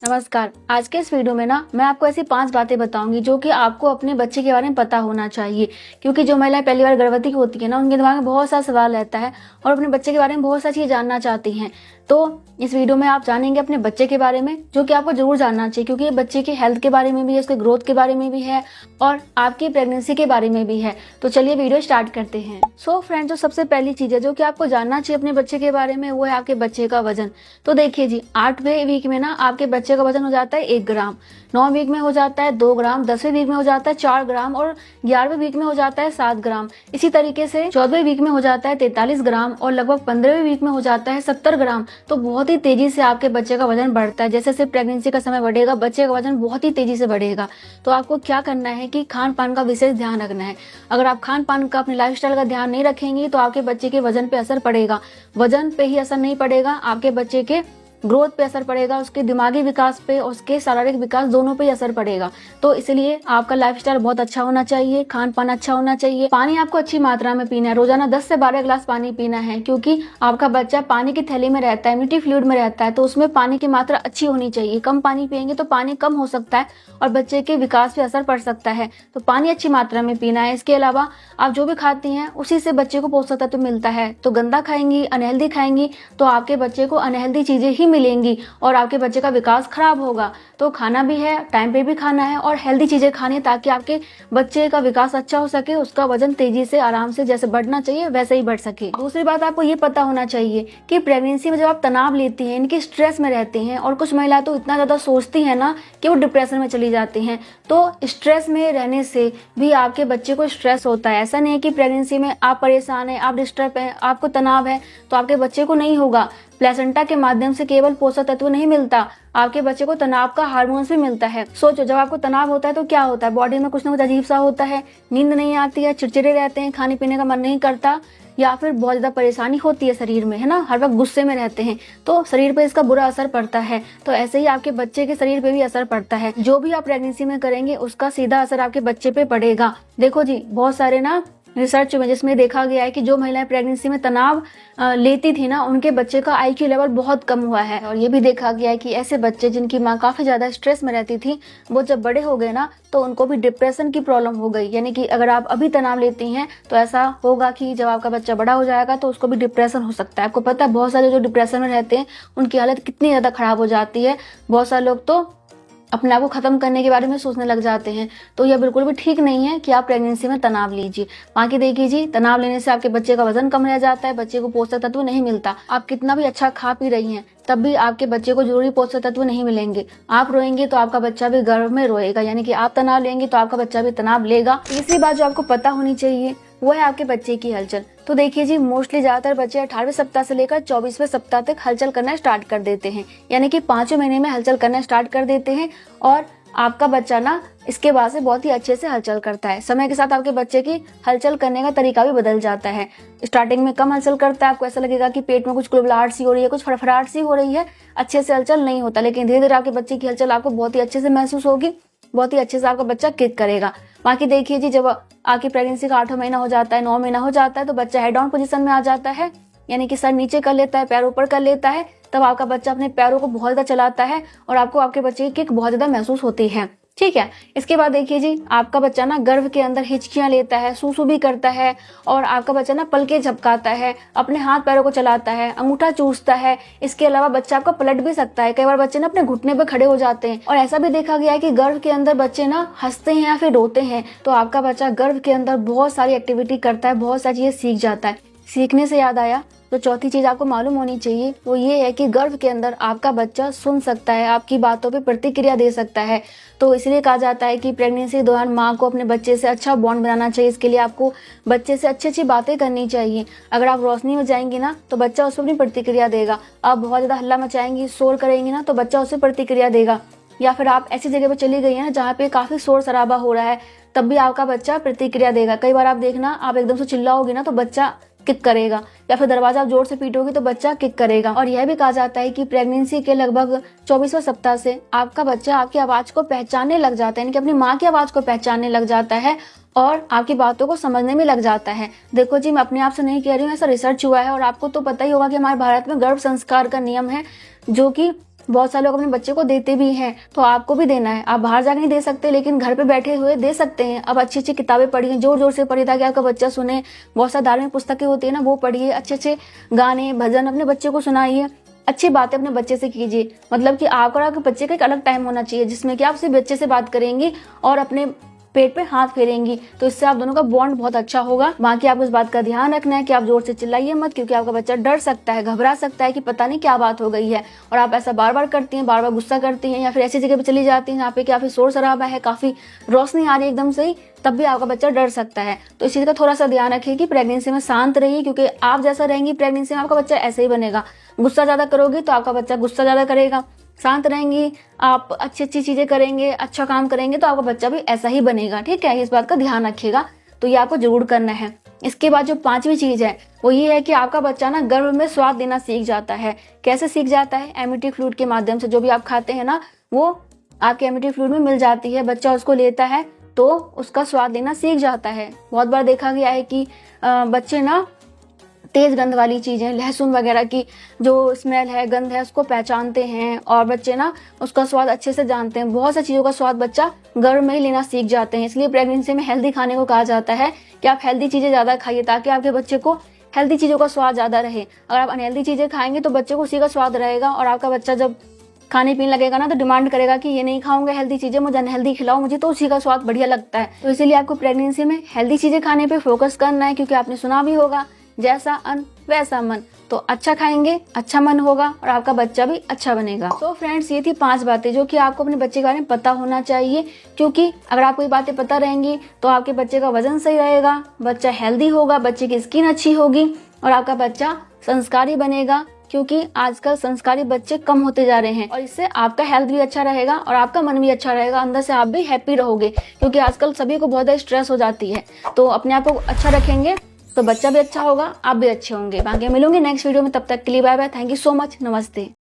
नमस्कार। आज के इस वीडियो में ना मैं आपको ऐसी 5 बातें बताऊंगी जो कि आपको अपने बच्चे के बारे में पता होना चाहिए, क्योंकि जो महिलाएं पहली बार गर्भवती होती है ना, उनके दिमाग में बहुत सारा सवाल रहता है और अपने बच्चे के बारे में बहुत सारी चीज़ें जानना चाहती हैं। तो इस वीडियो में आप जानेंगे अपने बच्चे के बारे में, जो कि आपको जरूर जानना चाहिए, क्योंकि ये बच्चे के हेल्थ के बारे में भी है, उसके ग्रोथ के बारे में भी है और आपकी प्रेगनेंसी के बारे में भी है। तो चलिए वीडियो स्टार्ट करते हैं। सो फ्रेंड्स, जो सबसे पहली चीज़ है जो कि आपको जानना चाहिए अपने बच्चे के बारे में, वो है आपके बच्चे का वजन। तो देखिए जी, 8वें वीक में ना आपके बच्चे का वजन हो जाता है 1 ग्राम, 9 वीक में हो जाता है 2 ग्राम, 10वें वीक में हो जाता है 4 ग्राम और 11वें वीक में हो जाता है 7 ग्राम। इसी तरीके से 14वें वीक में हो जाता है 43 ग्राम और लगभग 15वें वीक में हो जाता है 70 ग्राम। तो बहुत ही तेजी से आपके बच्चे का वजन बढ़ता है। जैसे जैसे प्रेगनेंसी का समय बढ़ेगा, बच्चे का वजन बहुत ही तेजी से बढ़ेगा। तो आपको क्या करना है कि खान पान का विशेष ध्यान रखना है। अगर आप खान पान का, अपने लाइफस्टाइल का ध्यान नहीं रखेंगे तो आपके बच्चे के वजन पे असर पड़ेगा। वजन पे ही असर नहीं पड़ेगा, आपके बच्चे के ग्रोथ पे असर पड़ेगा, उसके दिमागी विकास पे, उसके शारीरिक विकास दोनों पे असर पड़ेगा। तो इसलिए आपका लाइफस्टाइल बहुत अच्छा होना चाहिए, खान पान अच्छा होना चाहिए, पानी आपको अच्छी मात्रा में पीना है। रोजाना 10 से 12 गिलास पानी पीना है, क्योंकि आपका बच्चा पानी की थैली में रहता है, इम्यूनिटी फ्लूइड में रहता है। तो उसमें पानी की मात्रा अच्छी होनी चाहिए। कम पानी पिएंगे तो पानी कम हो सकता है और बच्चे के विकास पे असर पड़ सकता है। तो पानी अच्छी मात्रा में पीना है। इसके अलावा आप जो भी खाती हैं उसी से बच्चे को पोषक तत्व मिलता है। तो गंदा खाएंगी, अनहेल्दी खाएंगी तो आपके बच्चे को अनहेल्दी चीजें ही मिलेंगी और आपके बच्चे का विकास खराब होगा। तो खाना भी है, टाइम पे भी खाना है और हेल्दी चीजें खानी है, ताकि आपके बच्चे का विकास अच्छा हो सके, उसका वजन तेजी से, आराम से, जैसे बढ़ना चाहिए वैसे ही बढ़ सके। दूसरी बात, आपको ये पता होना चाहिए कि प्रेगनेंसी में जब आप तनाव लेती हैं, इनकी स्ट्रेस में रहती हैं, और कुछ महिलाएं तो इतना ज्यादा सोचती है ना कि वो डिप्रेशन में चली जाती हैं। तो स्ट्रेस में रहने से भी आपके बच्चे को स्ट्रेस होता है। ऐसा नहीं है कि प्रेगनेंसी में आप परेशान हैं, आप डिस्टर्ब हैं, आपको तनाव है तो आपके बच्चे को नहीं होगा। प्लेसेंटा के माध्यम से केवल पोषक तत्व नहीं मिलता, आपके बच्चे को तनाव का हार्मोन्स भी मिलता है। सोचो, जब आपको तनाव होता है तो क्या होता है, बॉडी में कुछ ना कुछ अजीब सा होता है, नींद नहीं आती है, चिड़चिड़े रहते हैं, खाने पीने का मन नहीं करता, या फिर बहुत ज्यादा परेशानी होती है शरीर में, है ना, हर वक्त गुस्से में रहते हैं। तो शरीर पे इसका बुरा असर पड़ता है। तो ऐसे ही आपके बच्चे के शरीर पे भी असर पड़ता है। जो भी आप प्रेगनेंसी में करेंगे उसका सीधा असर आपके बच्चे पे पड़ेगा। देखो जी, बहुत सारे ना रिसर्च में जिसमें देखा गया है कि जो महिलाएं प्रेगनेंसी में तनाव लेती थी ना, उनके बच्चे का IQ लेवल बहुत कम हुआ है। और ये भी देखा गया है कि ऐसे बच्चे जिनकी माँ काफी ज्यादा स्ट्रेस में रहती थी, वो जब बड़े हो गए ना तो उनको भी डिप्रेशन की प्रॉब्लम हो गई। यानी कि अगर आप अभी तनाव लेती हैं तो ऐसा होगा कि जब आपका बच्चा बड़ा हो जाएगा तो उसको भी डिप्रेशन हो सकता है। आपको पता है, बहुत सारे जो डिप्रेशन में रहते हैं उनकी हालत कितनी ज्यादा खराब हो जाती है। बहुत सारे लोग तो अपने आप को खत्म करने के बारे में सोचने लग जाते हैं। तो यह बिल्कुल भी ठीक नहीं है कि आप प्रेगनेंसी में तनाव लीजिए। बाकी देखिए जी, तनाव लेने से आपके बच्चे का वजन कम रह जाता है, बच्चे को पोषक तत्व नहीं मिलता। आप कितना भी अच्छा खा पी रही हैं तब भी आपके बच्चे को जरूरी पोषक तत्व नहीं मिलेंगे। आप रोएंगे तो आपका बच्चा भी गर्भ में रोएगा, यानी कि आप तनाव लेंगे तो आपका बच्चा भी तनाव लेगा। तीसरी बात जो आपको पता होनी चाहिए वो है आपके बच्चे की हलचल। तो देखिए जी, मोस्टली ज्यादातर बच्चे 18वें सप्ताह से लेकर 24वें सप्ताह तक हलचल करना स्टार्ट कर देते हैं, यानी कि 5वें महीने में हलचल करना स्टार्ट कर देते हैं। और आपका बच्चा ना इसके बाद से बहुत ही अच्छे से हलचल करता है। समय के साथ आपके बच्चे की हलचल करने का तरीका भी बदल जाता है। स्टार्टिंग में कम हलचल करता है, आपको ऐसा लगेगा कि पेट में कुछ कुलबुलाहट सी हो रही है, कुछ फड़फड़ाहट सी हो रही है, अच्छे से हलचल नहीं होता। लेकिन धीरे धीरे आपके बच्चे की हलचल आपको बहुत ही अच्छे से महसूस होगी, बहुत ही अच्छे से आपका बच्चा किक करेगा। बाकी देखिए जी, जब आपकी प्रेगनेंसी का 8वां महीना हो जाता है, 9वां महीना हो जाता है, तो बच्चा हेड डाउन पोजीशन में आ जाता है, यानी कि सर नीचे कर लेता है, पैर ऊपर कर लेता है। तब आपका बच्चा अपने पैरों को बहुत ज्यादा चलाता है और आपको आपके बच्चे की किक बहुत ज्यादा महसूस होती है। ठीक है। इसके बाद देखिए जी, आपका बच्चा ना गर्भ के अंदर हिचकियां लेता है, सूसू भी करता है और आपका बच्चा ना पलके झपकाता है, अपने हाथ पैरों को चलाता है, अंगूठा चूसता है। इसके अलावा बच्चा आपका पलट भी सकता है। कई बार बच्चे ना अपने घुटने पे खड़े हो जाते हैं। और ऐसा भी देखा गया है कि गर्भ के अंदर बच्चे ना हंसते हैं या फिर रोते हैं। तो आपका बच्चा गर्भ के अंदर बहुत सारी एक्टिविटी करता है, बहुत सारी चीजें सीख जाता है। सीखने से याद आया, तो चौथी चीज आपको मालूम होनी चाहिए वो ये है कि गर्भ के अंदर आपका बच्चा सुन सकता है, आपकी बातों पे प्रतिक्रिया दे सकता है। तो इसलिए कहा जाता है कि प्रेगनेंसी के दौरान माँ को अपने बच्चे से अच्छा बॉन्ड बनाना चाहिए। इसके लिए आपको बच्चे से अच्छी अच्छी बातें करनी चाहिए। अगर आप रोशनी में जाएंगी ना तो बच्चा उस पर अपनी प्रतिक्रिया देगा। आप बहुत ज्यादा हल्ला मचाएंगी, शोर करेंगी ना, तो बच्चा उससे प्रतिक्रिया देगा। या फिर आप ऐसी जगह पर चली गई है ना जहाँ पे काफी शोर शराबा हो रहा है, तब भी आपका बच्चा प्रतिक्रिया देगा। कई बार आप देखना, आप एकदम से चिल्लाओगी ना तो बच्चा किक करेगा, या फिर दरवाजा आप जोर से पीटोगे तो बच्चा किक करेगा। और यह भी कहा जाता है कि प्रेगनेंसी के लगभग 24वें सप्ताह से आपका बच्चा आपकी आवाज को पहचानने लग जाता है, यानी कि अपनी माँ की आवाज को पहचानने लग जाता है और आपकी बातों को समझने में लग जाता है। देखो जी, मैं अपने आप से नहीं कह रही हूँ, ऐसा रिसर्च हुआ है और आपको तो पता ही होगा कि हमारे भारत में गर्भ संस्कार का नियम है, जो कि बहुत सारे लोग अपने बच्चे को देते भी हैं, तो आपको भी देना है। आप बाहर जाकर नहीं दे सकते, लेकिन घर पे बैठे हुए दे सकते हैं। अब अच्छी अच्छी किताबें पढ़िए, जोर जोर से पढ़िए ताकि आपका बच्चा सुने। बहुत सारी धार्मिक पुस्तकें होती है ना, वो पढ़िए। अच्छे अच्छे गाने भजन अपने बच्चे को सुनाइए। अच्छी बातें अपने बच्चे से कीजिए। मतलब कि आपका और आपके बच्चे का एक अलग टाइम होना चाहिए जिसमें कि आप सिर्फ बच्चे से बात करेंगी और अपने पेट पे हाथ फेरेंगी, तो इससे आप दोनों का बॉन्ड बहुत अच्छा होगा। बाकी आपको इस बात का ध्यान रखना है कि आप जोर से चिल्लाइए मत, क्योंकि आपका बच्चा डर सकता है, घबरा सकता है कि पता नहीं क्या बात हो गई है। और आप ऐसा बार बार करती हैं, बार बार गुस्सा करती हैं, या फिर ऐसी जगह पे चली जाती हैं जहाँ पे काफी शोर शराबा है, काफी रोशनी आ रही है एकदम से ही, तब भी आपका बच्चा डर सकता है। तो इस चीज का थोड़ा सा ध्यान रखिए कि प्रेगनेंसी में शांत रहिए, क्योंकि आप जैसा रहेंगी प्रेगनेंसी में आपका बच्चा ऐसे ही बनेगा। गुस्सा ज्यादा करोगी तो आपका बच्चा गुस्सा ज्यादा करेगा। शांत रहेंगी, आप अच्छी अच्छी चीजें करेंगे, अच्छा काम करेंगे, तो आपका बच्चा भी ऐसा ही बनेगा। ठीक है, इस बात का ध्यान रखिएगा। तो ये आपको जरूर करना है। इसके बाद जो पांचवी चीज है वो ये है कि आपका बच्चा ना गर्भ में स्वाद देना सीख जाता है। कैसे सीख जाता है? एमिटी फ्लूइड के माध्यम से। जो भी आप खाते हैं ना, वो आपके एमिटी फ्लूइड में मिल जाती है। बच्चा उसको लेता है तो उसका स्वाद लेना सीख जाता है। बहुत बार देखा गया है कि बच्चे ना तेज गंध वाली चीजें, लहसुन वगैरह की जो स्मेल है, गंध है, उसको पहचानते हैं और बच्चे ना उसका स्वाद अच्छे से जानते हैं। बहुत सी चीजों का स्वाद बच्चा गर्भ में ही लेना सीख जाते हैं। इसलिए प्रेगनेंसी में हेल्दी खाने को कहा जाता है कि आप हेल्दी चीजें ज्यादा खाइए ताकि आपके बच्चे को हेल्दी चीजों का स्वाद ज्यादा रहे। अगर आप अनहेल्दी चीजें खाएंगे तो बच्चे को उसी का स्वाद रहेगा, और आपका बच्चा जब खाने पीने लगेगा ना तो डिमांड करेगा कि ये नहीं खाऊंगा हेल्दी चीजें, मुझे अनहेल्दी खिलाओ, मुझे तो उसी का स्वाद बढ़िया लगता है। तो इसीलिए आपको प्रेगनेंसी में हेल्दी चीजें खाने पे फोकस करना है, क्योंकि आपने सुना भी होगा जैसा अन्न वैसा मन। तो अच्छा खाएंगे, अच्छा मन होगा और आपका बच्चा भी अच्छा बनेगा। तो फ्रेंड्स, ये थी 5 बातें जो कि आपको अपने बच्चे के बारे में पता होना चाहिए, क्योंकि अगर आपको ये बातें पता रहेंगी तो आपके बच्चे का वजन सही रहेगा, बच्चा हेल्दी होगा, बच्चे की स्किन अच्छी होगी और आपका बच्चा संस्कारी बनेगा। क्योंकि आजकल संस्कारी बच्चे कम होते जा रहे हैं, और इससे आपका हेल्थ भी अच्छा रहेगा और आपका मन भी अच्छा रहेगा। अंदर से आप भी हैप्पी रहोगे, क्योंकि आजकल सभी को बहुत ज़्यादा स्ट्रेस हो जाती है। तो अपने आप को अच्छा रखेंगे तो बच्चा भी अच्छा होगा, आप भी अच्छे होंगे। बाकी मिलूंगी नेक्स्ट वीडियो में, तब तक के लिए bye bye. Thank you so much, नमस्ते।